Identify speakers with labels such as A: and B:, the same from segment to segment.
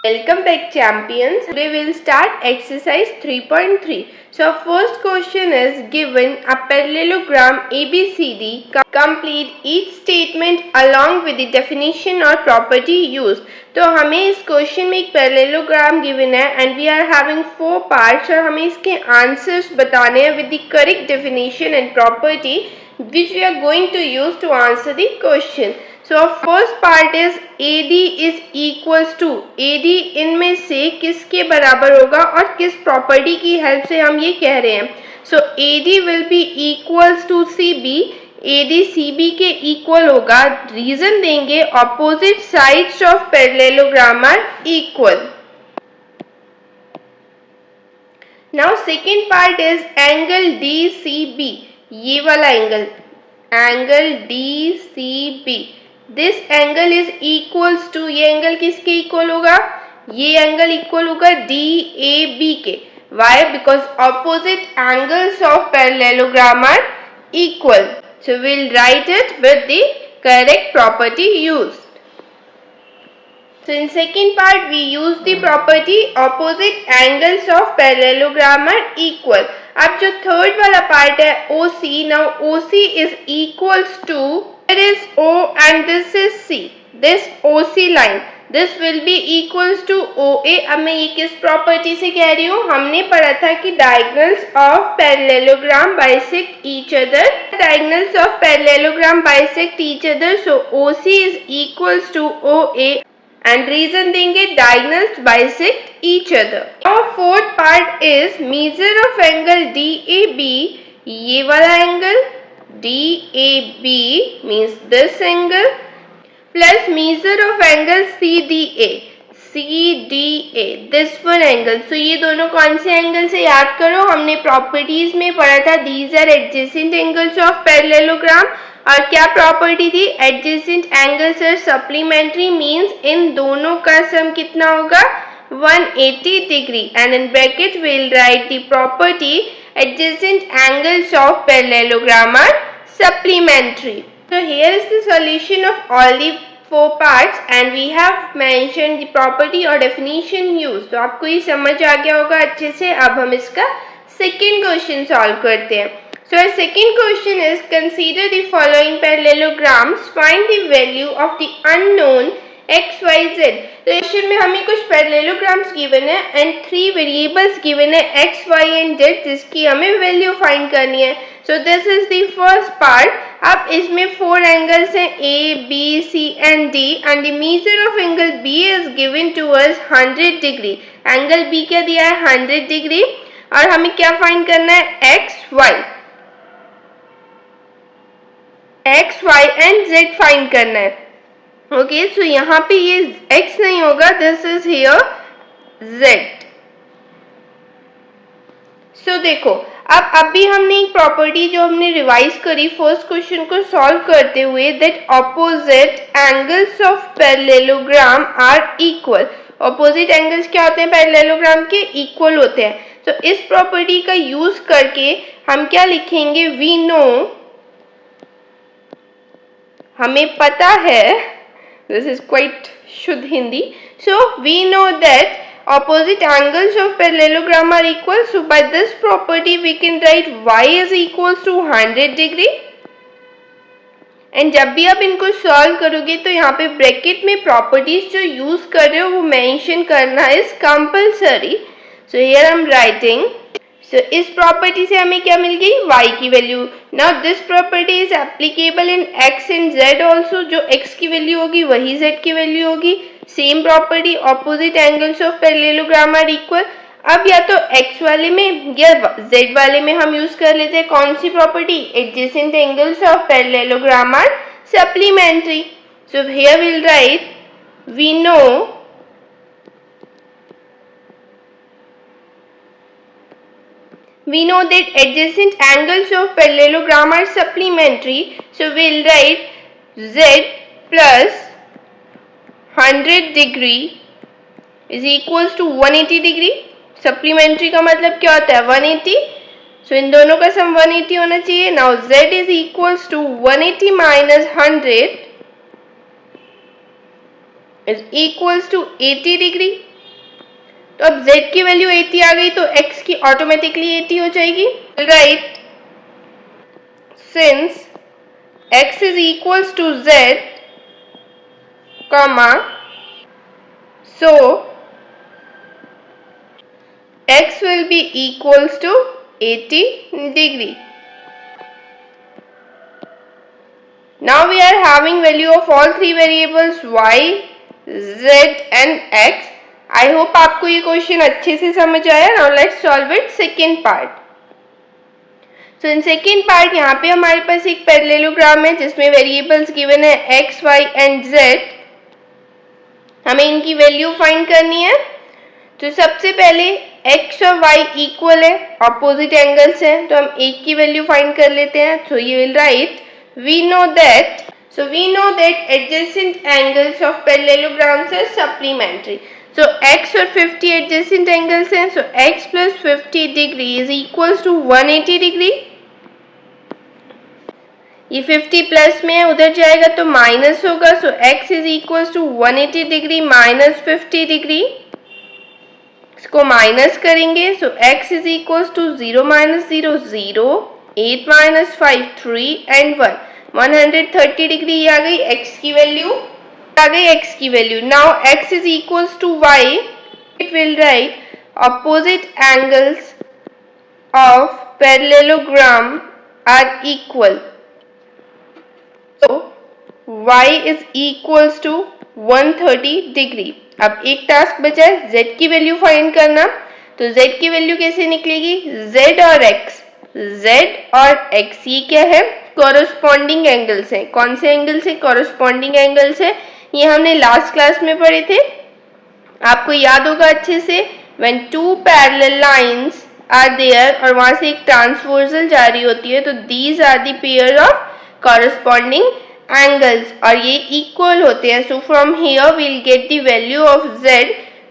A: Welcome back, champions. Today we'll start exercise 3.3. So our first question is given a parallelogram ABCD. Complete each statement along with the definition or property used. तो हमें इस question में एक parallelogram given है and we are having 4 parts और हमें इसके answers बताने हैं with the correct definition and property which we are going to use to answer the question. So our first part is AD is equals to AD इनमें से किसके बराबर होगा और किस प्रॉपर्टी की हेल्प से हम ये कह रहे हैं. So AD will be equals to CB. AD CB के इक्वल होगा. रीजन देंगे opposite sides of parallelogram are equal. Now second part is angle DCB. ये वाला angle DCB. This angle is equals to, ये एंगल किसके equal होगा? ये angle equal होगा DAB के. Why? Because opposite angles of parallelogram are equal. So will write it with the correct property used. So in second part we use the property opposite angles of parallelogram are equal. अब जो third वाला part है OC, now OC is equals to, here is O and this is C. This OC line, this will be equals to OA. अब मैं ये किस property से कह रही हूँ? हमने पढ़ा था कि diagonals of parallelogram bisect each other. Diagonals of parallelogram bisect each other, so OC is equals to OA. And reason देंगे diagonals bisect each other. Our fourth part is measure of angle DAB. ये वाला angle DAB means this angle plus measure of angle CDA. CDA this one angle. So ये दोनों कौन से angle से याद करो? हमने प्रॉपर्टीज में पढ़ा था these are adjacent angles of parallelogram. और क्या प्रॉपर्टी थी? Adjacent angles are supplementary, means इन दोनों का सम कितना होगा? 180 degree. And in bracket will write the property adjacent angles of parallelogram are supplementary. So here is the solution of all the 4 parts and we have mentioned the property और definition use. तो आपको ये समझ आ गया होगा अच्छे से. अब हम इसका सेकेंड क्वेश्चन सॉल्व करते हैं. So our second question is consider the following parallelograms, find the value of the unknown x, y, z. तो क्वेश्चन में हमें कुछ पैरेललोग्राम्स गिवन है एंड 3 वेरिएबल्स गिवन है x, y एंड z जिसकी हमें वैल्यू फाइंड करनी है. सो this is the first part. अब इसमें 4 एंगल्स हैं A, B, C and D and the measure of angle B is given to us 100 degree. Angle B क्या दिया है? 100 डिग्री. और हमें क्या फाइंड करना है? x, y. x, y and z find करना है. ओके, सो यहाँ पे ये x नहीं होगा, दिस इज हियर z. सो देखो, अब अभी हमने एक प्रॉपर्टी जो हमने रिवाइज करी फर्स्ट क्वेश्चन को सॉल्व करते हुए, that opposite angles of parallelogram are equal. Opposite angles क्या होते हैं? पैरेललोग्राम के इक्वल होते हैं. तो इस प्रॉपर्टी का यूज करके हम क्या लिखेंगे? वी नो, हमें पता है, दिस इज क्वाइट शुद्ध Hindi. So we know that opposite angles of parallelogram are equal. So by this property we can write y is equals to 100 degree. And जब भी आप इनको सॉल्व करोगे तो यहाँ पे ब्रैकेट में प्रॉपर्टीज जो यूज कर रहे हो वो मेंशन करना is compulsory. So here I am writing. So इस प्रॉपर्टी से हमें क्या मिल गई? y की value. Now this property is applicable in x and z also. जो x की वैल्यू होगी वही z की वैल्यू होगी. Same property, opposite angles of parallelogram are equal. अब या तो x वाले में या z वाले में हम यूज कर लेते हैं कौन सी property? Adjacent angles of parallelogram are supplementary. So here will write we know that adjacent angles of parallelogram are supplementary. So we'll write z plus 100 degree is equals to 180 degree. Supplementary का मतलब क्या होता है? 180. सो इन दोनों का सम 180 होना चाहिए. Now z is equals to 180 minus 100 is equals to 80 degree. तो अब z की वैल्यू 80 आ गई तो x की ऑटोमेटिकली 80 हो जाएगी, right. Since x is equals to z, comma, so x will be equals to 80 degree. Now we are having value of all three variables y, z and x. I hope आपको ये question अच्छे से समझ आया. Now let's solve it second part. So in second part यहाँ पे हमारे पास एक पैरेललोग्राम है जिसमें वेरिएबल्स गिवन है x, y and z. हमें इनकी वैल्यू फाइंड करनी है. तो सबसे पहले x और y इक्वल है, ऑपोजिट एंगल्स हैं, तो हम एक की वैल्यू फाइंड कर लेते हैं. So you will write we know that adjacent angles of parallelograms are supplementary. So x और 50 adjacent angles हैं, so x plus 50 degree is equals to 180 degree. ये 50 प्लस में है, उधर जाएगा तो माइनस होगा, so x is equals to 180 degree minus 50 degree. इसको माइनस करेंगे, so x is equals to 0 minus 0 0, 8 minus 5 3 and 1, 130 degree आ गई x की वैल्यू, आ गई x की value. Now x is equals to y, it will write opposite angles of parallelogram are equal. तो y is equals to 130 degree. अब एक task बचा है z की वैल्यू फाइंड करना. तो z की वैल्यू कैसे निकलेगी, z और x ये क्या है, कॉरस्पॉन्डिंग एंगल्स है. कौन से एंगल्स है, कॉरस्पॉन्डिंग एंगल्स है. ये हमने लास्ट क्लास में पढ़े थे, आपको याद होगा अच्छे से. when two parallel lines are there और वहां से एक ट्रांसवर्सल जा रही होती है, तो these are the pair of corresponding angles और ये equal होते हैं. So from here we'll get the value of z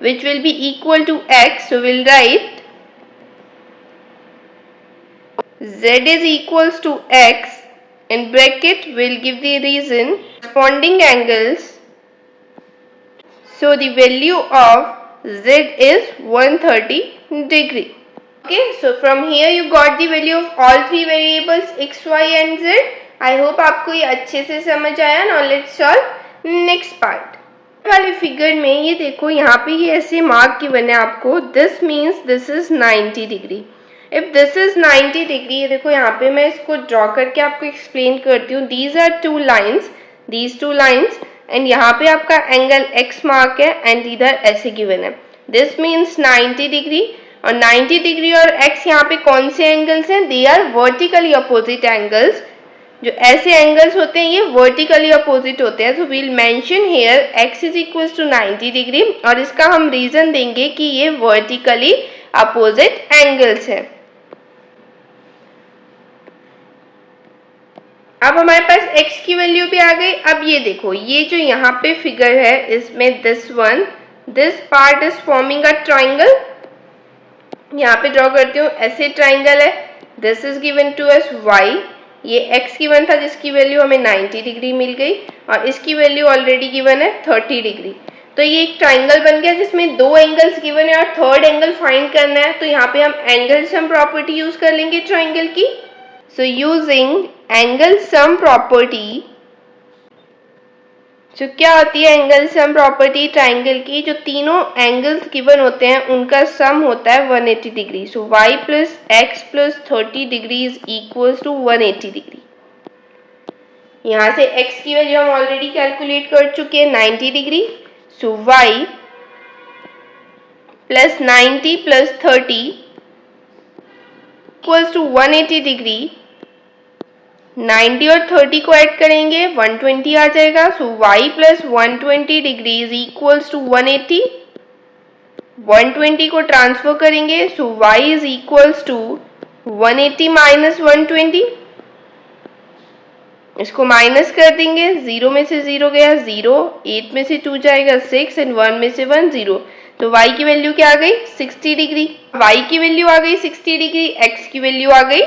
A: which will be equal to x. So we'll write z is equals to x, in bracket we'll give the reason corresponding angles. So the value of z is 130 degree. Okay, so from here you got the value of all three variables x, y and z. I hope आपको ये अच्छे से समझ आया. Now let's solve next part. वाले figure में ये देखो, यहाँ पे ये ऐसे मार्क गिवन है आपको. This means this is 90 degree. If this is 90 degree, ये देखो यहाँ पे मैं इसको ड्रॉ करके आपको एक्सप्लेन करती हूँ. These are two lines, these two lines and यहाँ पे आपका एंगल x मार्क है एंड इधर ऐसे गिवन है. दिस मीन्स 90 डिग्री और 90 डिग्री और x यहाँ पे कौन से एंगल्स हैं, they are vertically opposite angles. जो ऐसे एंगल्स होते हैं ये वर्टिकली अपोजिट होते हैं. So we'll mention here x is equals to 90 degree और इसका हम रीजन देंगे कि ये वर्टिकली अपोजिट एंगल्स है. अब हमारे पास x की वैल्यू भी आ गई. अब ये देखो, ये जो यहाँ पे फिगर है इसमें this part is forming a triangle. यहाँ पे ड्रॉ करती हूँ, ऐसे ट्राइंगल है. This is given to us y, ये x गिवन था जिसकी वैल्यू हमें 90 डिग्री मिल गई और इसकी वैल्यू ऑलरेडी गिवन है 30 डिग्री. तो ये एक ट्राइंगल बन गया जिसमें दो एंगल्स गिवन है और थर्ड एंगल फाइंड करना है. तो यहाँ पे हम एंगल सम प्रॉपर्टी यूज कर लेंगे ट्राइंगल की. So using angle sum property, जो क्या होती है एंगल सम प्रॉपर्टी ट्राइंगल की, जो तीनों एंगल्स गिवन होते हैं उनका सम होता है 180 degree. So y plus x plus 30 degree is equals to 180 degree. यहाँ से x की वैल्यू हम ऑलरेडी कैलकुलेट कर चुके हैं 90 degree. So y plus 90 plus 30 equals to 180 degree. 90 और 30 को ऐड करेंगे 120 आ जाएगा. So y plus 120 degree is equals to 180. 120 को ट्रांसफर करेंगे, so y is equals to 180 minus 120. इसको माइनस कर देंगे, 0 में से 0 गया 0, 8 में से 2 जाएगा 6 एंड 1 में से 1 0. तो y की वैल्यू क्या आ गई, 60 डिग्री. y की वैल्यू आ गई 60 डिग्री, x की वैल्यू आ गई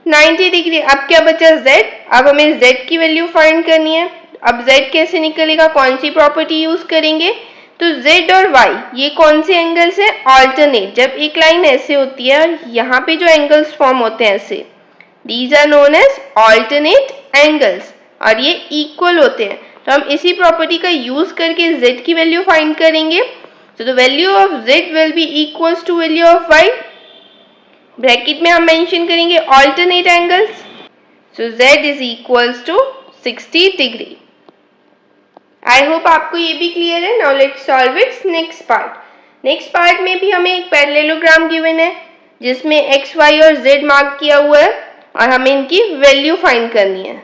A: 90 डिग्री. अब क्या बचा z. अब हमें z की वैल्यू फाइंड करनी है. अब z कैसे निकलेगा, कौन सी प्रॉपर्टी यूज करेंगे, तो z और y ये कौन से एंगल्स हैं? ऑल्टरनेट। जब एक लाइन ऐसे होती है और यहाँ पे जो एंगल्स फॉर्म होते हैं ऐसे, these are known as alternate angles, और ये इक्वल होते हैं। तो हम इसी प्रॉपर्टी का यूज करके z की वैल्यू फाइंड करेंगे। So the value of z will be equals to value of y. Bracket में हम मेंशन करेंगे alternate angles. So z is equals to 60 degree. I hope आपको ये भी क्लियर है. Now let's solve its next part. Next part में भी हमें एक पैरेललोग्राम गिवन है जिसमें x, y और z मार्क किया हुआ है और हमें इनकी वैल्यू फाइंड करनी है।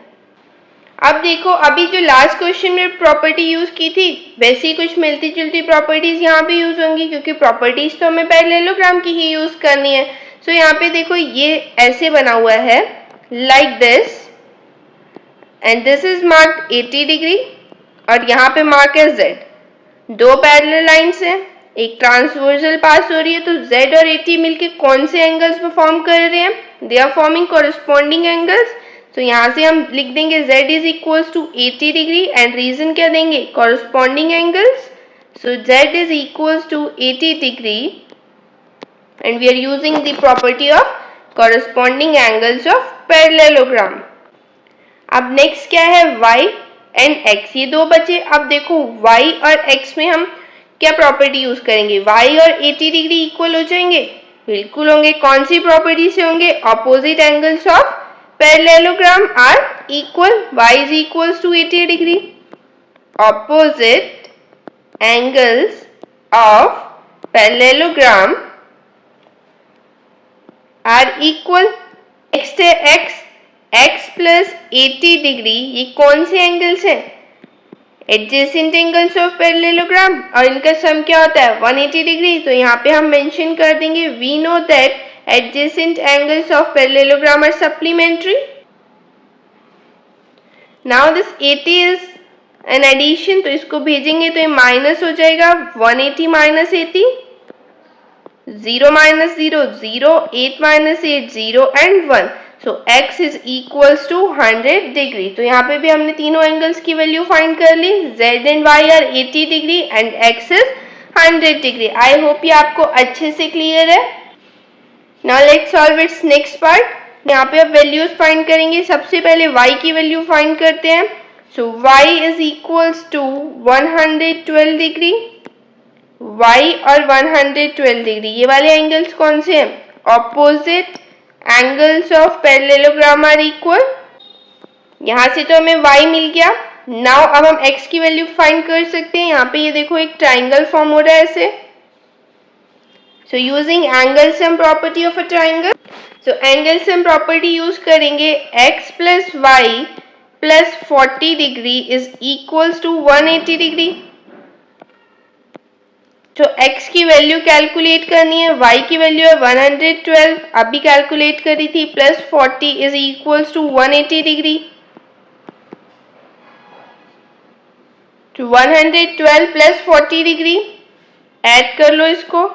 A: अब देखो, अभी जो लास्ट क्वेश्चन में प्रॉपर्टी यूज की थी वैसी कुछ मिलती जुलती प्रॉपर्टीज यहाँ पे यूज होंगी, क्योंकि प्रॉपर्टीज तो हमें पैरेललोग्राम की ही यूज करनी है। सो यहाँ पे देखो ये ऐसे बना हुआ है like this, and this is marked 80 degree और यहाँ पे मार्क है z। दो पैरेलल लाइंस हैं, एक ट्रांसवर्सल पास हो रही है, तो z और 80 मिलके कौन से एंगल्स परफॉर्म कर रहे हैं? They are forming corresponding angles. तो यहाँ से हम लिख देंगे z is equals to 80 degree and reason क्या देंगे? Corresponding angles. So z is equals to 80 degree and we are using the property of corresponding angles of parallelogram. अब next क्या है? y एंड x, ये दो बचे। अब देखो y और x में हम क्या प्रॉपर्टी यूज करेंगे? y और 80 डिग्री इक्वल हो जाएंगे? बिल्कुल होंगे। कौन सी प्रॉपर्टी से होंगे? Opposite angles of parallelogram are equal. Y is equals to 80 degree. Opposite angles of parallelogram are equal. Next है x, x plus 80 degree, ये कौन से एंगल्स हैं? एडजेसेंट एंगल्स ऑफ पैरेललोग्राम, और इनका सम क्या होता है? 180 डिग्री। तो यहाँ पे हम मेंशन कर देंगे we know that adjacent angles of parallelogram are supplementary. Now this 80 is an addition, तो इसको भेजेंगे तो ये माइनस हो जाएगा 180 minus 80, 0 minus 0 0, 8 minus 8 0 and 1। So x is equals to 100 degree. तो यहाँ पे भी हमने तीनों एंगल्स की वैल्यू फाइंड कर ली। z and y are 80 degree and x is 100 degree. I hope ये आपको अच्छे से क्लियर है। Now let's solve its next part. यहाँ पे अब वैल्यूज फाइंड करेंगे। सबसे पहले y की वैल्यू फाइंड करते हैं। So y is equals to 112 degree. y और 112 डिग्री, ये वाले एंगल्स कौन से हैं? Opposite angles of parallelogram are equal. यहाँ से तो हमें y मिल गया। नाउ अब हम x की वैल्यू फाइंड कर सकते हैं। यहाँ पे ये देखो एक ट्राइंगल फॉर्म हो रहा है ऐसे। So using angle sum property of a triangle, so angle sum property use करेंगे x plus y plus 40 degree is equals to 180 degree। तो x की वैल्यू कैलकुलेट करनी है, y की वैल्यू है 112, अभी कैलकुलेट करी थी, plus 40 is equals to 180 degree. तो 112 प्लस 40 डिग्री ऐड कर लो इसको,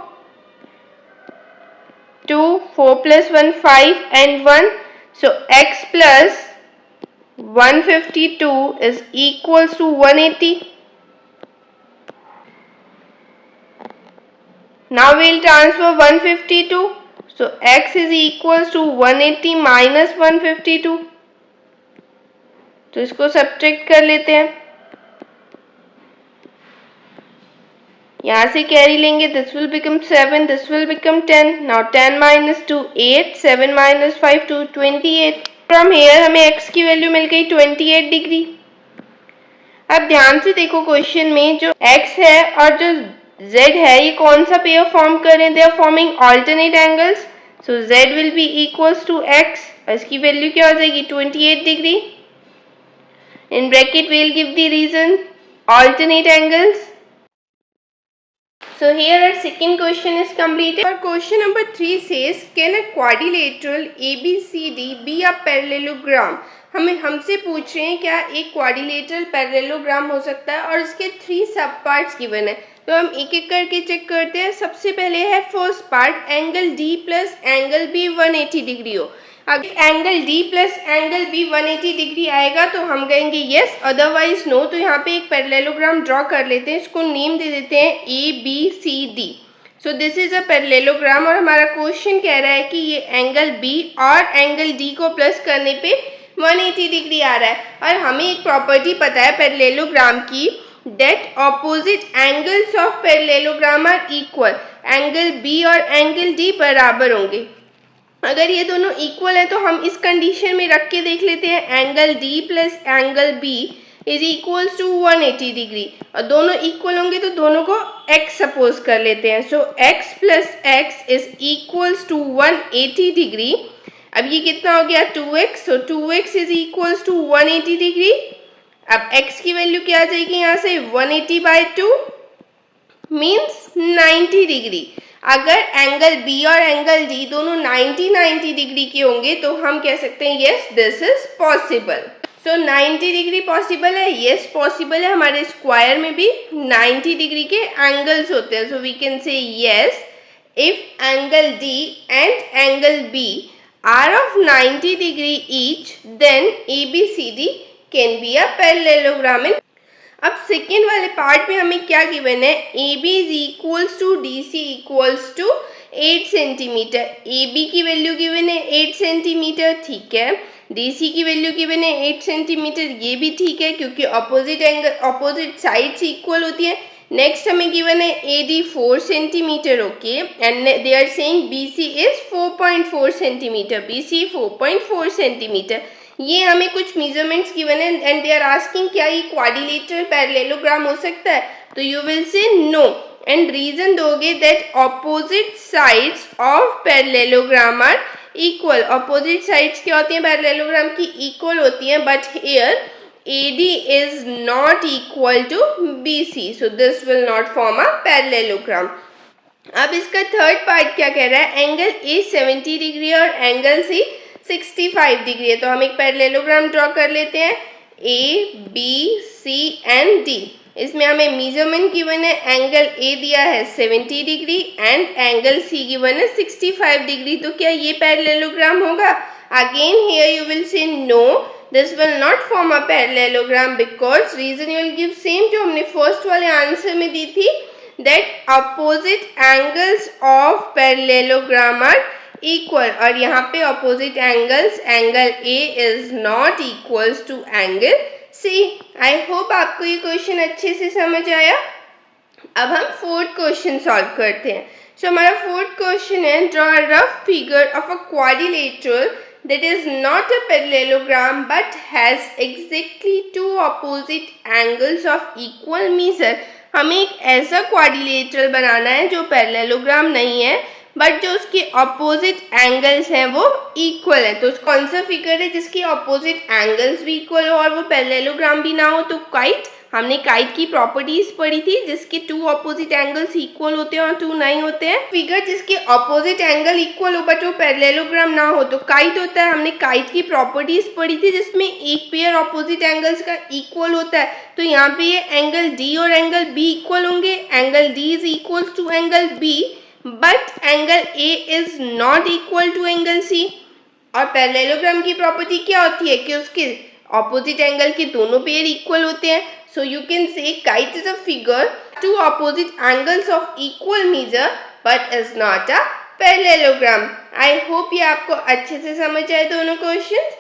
A: 2, 4 plus 1 5 and 1, so x plus 152 is equals to 180. Now we'll transfer 152, so x is equals to 180 minus 152। तो इसको सब्ट्रैक्ट कर लेते हैं, यहाँ से कैरी लेंगे, this will become 7, this will become 10। Now 10 minus 2 8, 7 minus 5 2, 28। From here हमें x की वैल्यू मिल गई 28 डिग्री। अब ध्यान से देखो क्वेश्चन में जो x है और जो z है ये कौन सा पेयर फॉर्म कर रहे हैं? They are forming alternate angles. So z will be equals to x, इसकी वैल्यू क्या हो जाएगी? 28 degree. In bracket we will give the reason alternate angles. So here our second question is completed. Our question number 3 says, can a quadrilateral ABCD be a parallelogram? हमसे पूछ रहे हैं क्या एक क्वाड्रिलेटरल पैरेललोग्राम हो सकता है और इसके 3 सब पार्ट्स गिवन है। तो हम एक एक करके चेक करते हैं। सबसे पहले है first part, angle D plus angle B 180 degree हो। अगर angle D plus angle B 180 degree आएगा तो हम कहेंगे यस, अदरवाइज नो। तो यहाँ पे एक पैरेललोग्राम ड्रॉ कर लेते हैं, इसको नेम दे देते हैं A B C D. So this is a parallelogram और हमारा क्वेश्चन कह रहा है कि ये एंगल बी और एंगल डी को प्लस करने पे 180 डिग्री आ रहा है। और हमें एक प्रॉपर्टी पता है पैरेललोग्राम की, that opposite angles of parallelogram are equal। Angle B और एंगल डी बराबर होंगे। अगर ये दोनों इक्वल है तो हम इस कंडीशन में रख के देख लेते हैं, angle D plus angle B is equals to 180 degree. और दोनों इक्वल होंगे तो दोनों को x सपोज कर लेते हैं। So x plus x is equals to 180 degree. अब ये कितना हो गया 2x। So 2x is equals to 180 degree. अब x की वैल्यू क्या आ जाएगी यहाँ से 180/2 मीन्स 90 डिग्री। अगर एंगल बी और एंगल डी दोनों 90 डिग्री के होंगे तो हम कह सकते हैं yes this is possible. So 90 degree possible है, यस पॉसिबल है। हमारे स्क्वायर में भी 90 डिग्री के एंगल्स होते हैं। So we can say yes, if angle D and angle B are of 90 degree each then ABCD can be a parallelogram. अब second वाले पार्ट में हमें क्या गिवन है, AB is equals to DC equals to 8 centimetre. AB की वैल्यू given है 8 centimetre, ठीक है। DC की वैल्यू गिवन है 8 सेंटीमीटर, ये भी ठीक है क्योंकि ऑपोजिट साइड्स इक्वल होती है। नेक्स्ट हमें गिवन है AD 4 centimetre, okay, and they are saying BC is 4.4 centimetre, BC 4.4 centimetre. ये हमें कुछ मेजरमेंट्स गिवन है एंड दे आर आस्किंग क्या ये क्वाड्रिलेटरल पैरेललोग्राम हो सकता है, तो you will say no and reason दोगे that opposite sides of parallelogram are equal. Opposite sides क्या होती हैं पैरेललोग्राम की, इक्वल होती हैं, but here AD is not equal to BC, so this will not form a parallelogram। अब इसका third part क्या कह रहा है, एंगल A 70 डिग्री और एंगल C 65 डिग्री है। तो हम एक पैरेललोग्राम ड्रॉ कर लेते हैं, A B C and D। इसमें हमें मेजरमेंट गिवन है, एंगल A दिया है 70 degree and angle C given है 65 डिग्री। तो क्या ये पैरेललोग्राम होगा? Again here you will say no, this will not form a parallelogram because reason you will give same जो हमने फर्स्ट वाले आंसर में दी थी, that opposite angles of parallelogram are equal। और यहाँ पे opposite angles, angle A is not equals to angle C। I hope आपको ये क्वेश्चन अच्छे से समझ आया। अब हम फोर्थ क्वेश्चन सॉल्व करते हैं। सो हमारा फोर्थ क्वेश्चन है, draw a rough figure of a quadrilateral that is not a parallelogram but has exactly two opposite angles of equal measure। हमें एक ऐसा क्वाड्रिलेटरल बनाना है जो पैरेललोग्राम नहीं है बट जो उसके ऑपोजिट एंगल्स हैं वो इक्वल है। तो कौन सा फिगर है जिसके ऑपोजिट एंगल्स भी इक्वल हो और वो पैरेललोग्राम भी ना हो? तो काइट। हमने काइट की प्रॉपर्टीज पढ़ी थी जिसके टू ऑपोजिट एंगल्स इक्वल होते हैं और टू नहीं होते हैं। फिगर जिसके ऑपोजिट एंगल इक्वल हो बट वो पैरेललोग्राम ना हो तो काइट होता है। हमने काइट की प्रॉपर्टीज पढ़ी थी जिसमें एक पेयर ऑपोजिट एंगल्स का इक्वल होता है। तो यहाँ पे ये एंगल डी और एंगल बी इक्वल होंगे। Angle D is equal to angle B but angle A is not equal to angle C. और पैरेललोग्राम की प्रॉपर्टी क्या होती है कि उसके ऑपोजिट एंगल के दोनों पेयर इक्वल होते हैं। So you can say kite is a figure two opposite angles of equal measure but is not a parallelogram। I hope ये आपको अच्छे से समझ आए दोनों क्वेश्चंस।